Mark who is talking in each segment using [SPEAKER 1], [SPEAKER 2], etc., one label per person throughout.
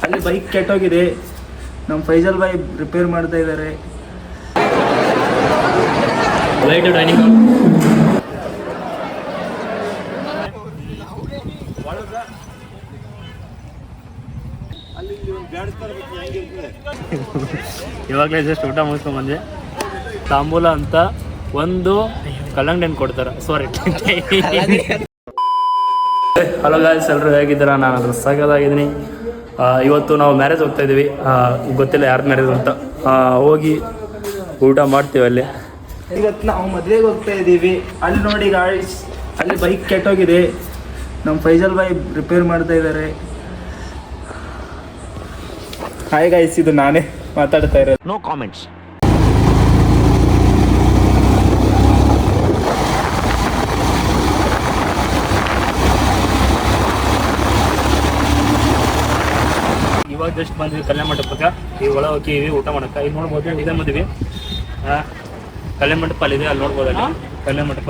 [SPEAKER 1] ಅಲ್ಲಿ ಬೈಕ್ ಕೆಟ್ಟೋಗಿದೆ, ನಮ್ಮ ಫೈಜಲ್ ಬಾಯ್ ರಿಪೇರ್ ಮಾಡ್ತಾ ಇದ್ದಾರೆ.
[SPEAKER 2] ಡೈನಿಂಗ್ ಇವಾಗಲೇ ಜಸ್ಟ್ ಊಟ ಮುಗಿಸ್ಕೊಂಡು ಬಂದೆ. ತಾಂಬೂಲ ಅಂತ ಒಂದು ಕಲ್ಲಂಗಡಿ ಹಣ್ಣು ಕೊಡ್ತಾರೆ. ಸಾರಿ, ಹಲೋ ಗಾಯ್ಸ್, ಎಲ್ಲರೂ ಹೇಗಿದ್ದೀರಾ? ನಾನು ಅದ್ರ ಸಾಕಾಗಿದ್ದೀನಿ. ಇವತ್ತು ನಾವು ಮ್ಯಾರೇಜ್ ಹೋಗ್ತಾ ಇದ್ದೀವಿ. ಗೊತ್ತಿಲ್ಲ ಯಾರು ಮ್ಯಾರೇಜ್ ಅಂತ. ಹೋಗಿ ಊಟ ಮಾಡ್ತೀವಿ ಅಲ್ಲಿ.
[SPEAKER 1] ಇವತ್ತು ನಾವು ಮದುವೆಗೆ ಹೋಗ್ತಾ ಇದ್ದೀವಿ. ಅಲ್ಲಿ ನೋಡಿ ಗಾಯ್ಸ್, ಅಲ್ಲಿ ಬೈಕ್ ಕೆಟ್ಟೋಗಿದೆ, ನಮ್ಮ ಫೈಜಲ್ ಬಾಯ್ ರಿಪೇರ್ ಮಾಡ್ತಾ ಇದ್ದಾರೆ. ಹಾಯ್ ಗಾಯ್ಸ್, ಇದು ನಾನೇ ಮಾತಾಡ್ತಾ ಇರೋದು.
[SPEAKER 2] No comments. ಇವಾಗ ಜಸ್ಟ್ ಬಂದ್ವಿ ಕಲ್ಯಾಣ ಮಂಟಪಕ್ಕೆ. ಈ ಒಳ ಹೋಗಿವಿ ಊಟ ಮಾಡಕ್ಕೆ. ಈಗ ನೋಡ್ಬೋದು, ಇದೇ ಮದ್ವಿ. ಕಲ್ಯಾಣ ಮಂಟಪ ಅಲ್ಲಿದೆ, ಅಲ್ಲಿ ನೋಡ್ಬೋದು. ಅಲ್ಲಿ ಕಲ್ಯಾಣ ಮಂಟಪ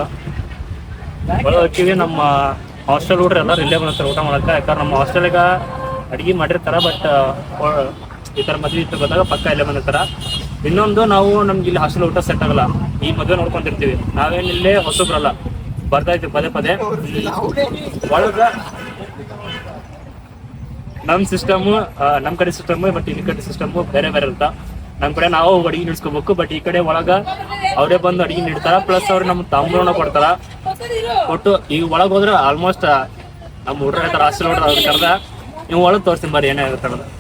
[SPEAKER 2] ಒಳ ಹೋಗಿವಿ. ನಮ್ಮ ಹಾಸ್ಟೆಲ್ ಹುಡ್ರಿ ಎಲ್ಲರೂ ಇಲ್ಲೇ ಬಂದಿರ್ತಾರೆ ಊಟ ಮಾಡಕ್ಕೆ. ಯಾಕಂದ್ರೆ ನಮ್ಮ ಹಾಸ್ಟೆಲ್ಗೆ ಅಡುಗೆ ಮಾಡಿರ್ತಾರೆ, ಬಟ್ ಈ ಥರ ಮದ್ವೆ ಇತ್ತು ಬಂದಾಗ ಪಕ್ಕ ಇಲ್ಲೇ ಬಂದಿರ್ತಾರೆ. ಇನ್ನೊಂದು, ನಾವು ನಮ್ಗೆ ಇಲ್ಲಿ ಹಾಸ್ಟೆಲ್ ಊಟ ಸೆಟ್ ಆಗಲ್ಲ, ಈ ಮದುವೆ ನೋಡ್ಕೊಂತಿರ್ತೀವಿ. ನಾವೇನು ಇಲ್ಲೇ ಹೊಸಬ್ರಲ್ಲ, ಬರ್ತಾ ಇರ್ತೀವಿ ಪದೇ ಪದೇ. ಒಳಗೆ ನಮ್ಮ ಸಿಸ್ಟಮು, ನಮ್ಮ ಕಡೆ ಸಿಸ್ಟಮು, ಬಟ್ ಈ ಕಡೆ ಸಿಸ್ಟಮು ಬೇರೆ ಬೇರೆ ಇರುತ್ತೆ. ನಮ್ಮ ಕಡೆ ನಾವು ಅಡುಗೆ ನಿಡ್ಸ್ಕೋಬೇಕು, ಬಟ್ ಈ ಕಡೆ ಒಳಗೆ ಅವರೇ ಬಂದು ಅಡುಗೆ ನೀಡ್ತಾರೆ. ಪ್ಲಸ್ ಅವ್ರು ನಮ್ಮ ತಾಂಬೂಲನ ಕೊಡ್ತಾರೆ. ಕೊಟ್ಟು ಈಗ ಒಳಗೆ ಹೋದ್ರೆ ಆಲ್ಮೋಸ್ಟ್ ನಮ್ಮ ಹುಡ್ರ ಹೇಳ್ತಾರೆ, ಹಾಸ್ಟೆಲ್ ಹುಡ್ರ ಅವ್ರು ಕರೆದ ನೀವು ಒಳಗೆ ತೋರಿಸ್ತೀನಿ ಬರ್ರಿ ಏನಾಗುತ್ತೆ ಅನ್ನೋದು.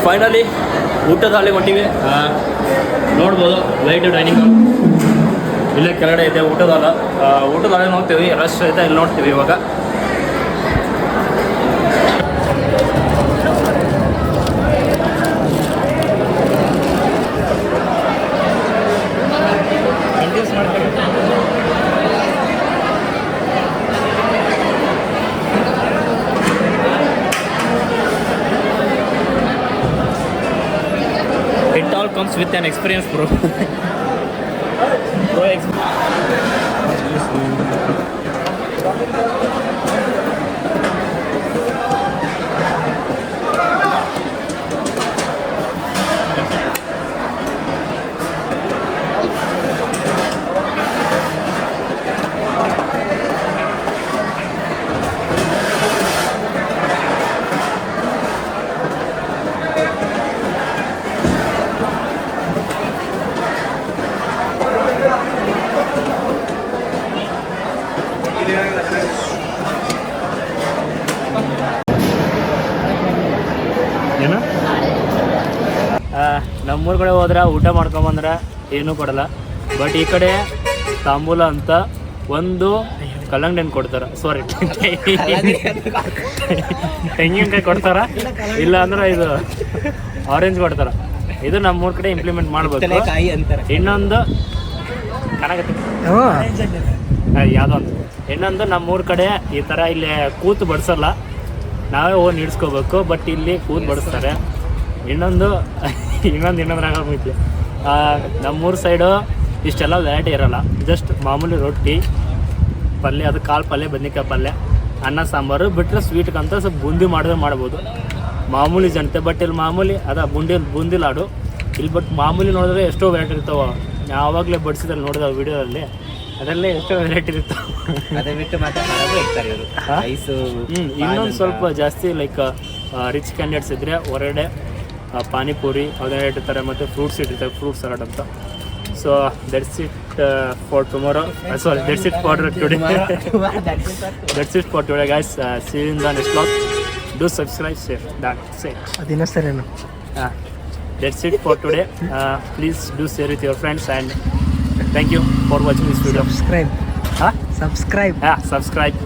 [SPEAKER 2] ಫೈನಲಿ ಊಟದ ಹಾಲಿ ಹೊಂಟಿವಿ. ನೋಡ್ಬೋದು, ಲೈಟ್ ಡೈನಿಂಗ್ ಇಲ್ಲೇ ಕೆಳಗಡೆ ಇದೆ. ಊಟದ ಹಾಲಿ ನೋಡ್ತೀವಿ, ರಶ್ ಇದೆ, ಇಲ್ಲಿ ನೋಡ್ತೀವಿ ಇವಾಗ. It all comes with an experience, bro. ಏನು ನಮ್ಮೂರ ಕಡೆ ಹೋದ್ರೆ ಊಟ ಮಾಡ್ಕೊಂಬಂದ್ರೆ ಏನೂ ಕೊಡಲ್ಲ, ಬಟ್ ಈ ಕಡೆ ತಾಂಬೂಲ ಅಂತ ಒಂದು ಕಲ್ಲಂಗಡಿ ಹಣ್ಣು ಕೊಡ್ತಾರೆ. ಸಾರಿ, ತೆಂಗಿನಕಾಯಿ ಕೊಡ್ತಾರ, ಇಲ್ಲ ಅಂದ್ರೆ ಇದು ಆರೆಂಜ್ ಕೊಡ್ತಾರ. ಇದು ನಮ್ಮೂರ ಕಡೆ ಇಂಪ್ಲಿಮೆಂಟ್ ಮಾಡ್ಬೇಕು. ಇನ್ನೊಂದು ಯಾವುದೋ ಒಂದು ಇನ್ನೊಂದು, ನಮ್ಮೂರ ಕಡೆ ಈ ಥರ ಇಲ್ಲಿ ಕೂತು ಬಡಿಸಲ್ಲ, ನಾವೇ ಹೋಗಿ ನಿಡ್ಸ್ಕೋಬೇಕು. ಬಟ್ ಇಲ್ಲಿ ಕೂತು ಬಡಿಸ್ತಾರೆ. ಇನ್ನೊಂದು ನಮ್ಮೂರ ಸೈಡು ಇಷ್ಟೆಲ್ಲ ವೆರೈಟಿ ಇರೋಲ್ಲ. ಜಸ್ಟ್ ಮಾಮೂಲಿ ರೊಟ್ಟಿ, ಪಲ್ಯ, ಅದು ಕಾಳು ಪಲ್ಯ, ಬದ್ನಿಕಾಯಿ ಪಲ್ಯ, ಅನ್ನ ಸಾಂಬಾರು ಬಿಟ್ಟರೆ ಸ್ವೀಟ್ಗಂತ ಸ್ವಲ್ಪ ಬೂಂದಿ ಮಾಡಿದ್ರೆ ಮಾಡ್ಬೋದು, ಮಾಮೂಲಿ ಜನತೆ. ಬಟ್ ಇಲ್ಲಿ ಮಾಮೂಲಿ ಬೂಂದಿ ಲಾಡು ಇಲ್ಲಿ. ಬಟ್ ಮಾಮೂಲಿ ನೋಡಿದ್ರೆ ಎಷ್ಟೋ ವೆರೈಟಿ ಇರ್ತಾವೆ. ಯಾವಾಗಲೇ ಬಡಿಸಿದಲ್ಲಿ ನೋಡಿದ ವೀಡಿಯೋದಲ್ಲಿ ಅದರಲ್ಲೇ ಎಷ್ಟೋ ವೆರೈಟಿ ಇರ್ತಾವೆ. ಇನ್ನೊಂದು ಸ್ವಲ್ಪ ಜಾಸ್ತಿ ಲೈಕ್ ರಿಚ್ ಕ್ಯಾಂಡಿಡೇಟ್ಸ್ ಇದ್ದರೆ ಹೊರಗಡೆ ಪಾನಿಪುರಿ ಅದನ್ನ ಇಟ್ಟಿರ್ತಾರೆ, ಮತ್ತು ಫ್ರೂಟ್ಸ್ ಇಟ್ಟಿರ್ತಾರೆ, ಫ್ರೂಟ್ ಸಲಾಡ್ ಅಂತ. So that's it for tomorrow. Sorry, that's it for today. That's it for today, guys. See you in the next vlog. Do subscribe, share. That's it.
[SPEAKER 3] ಅದಿನ್ನ ಸರಿನಾ
[SPEAKER 2] That's it for today. Please do share with your friends and thank you for watching this video.
[SPEAKER 3] Subscribe
[SPEAKER 2] Huh?
[SPEAKER 3] Subscribe
[SPEAKER 2] Yeah, subscribe.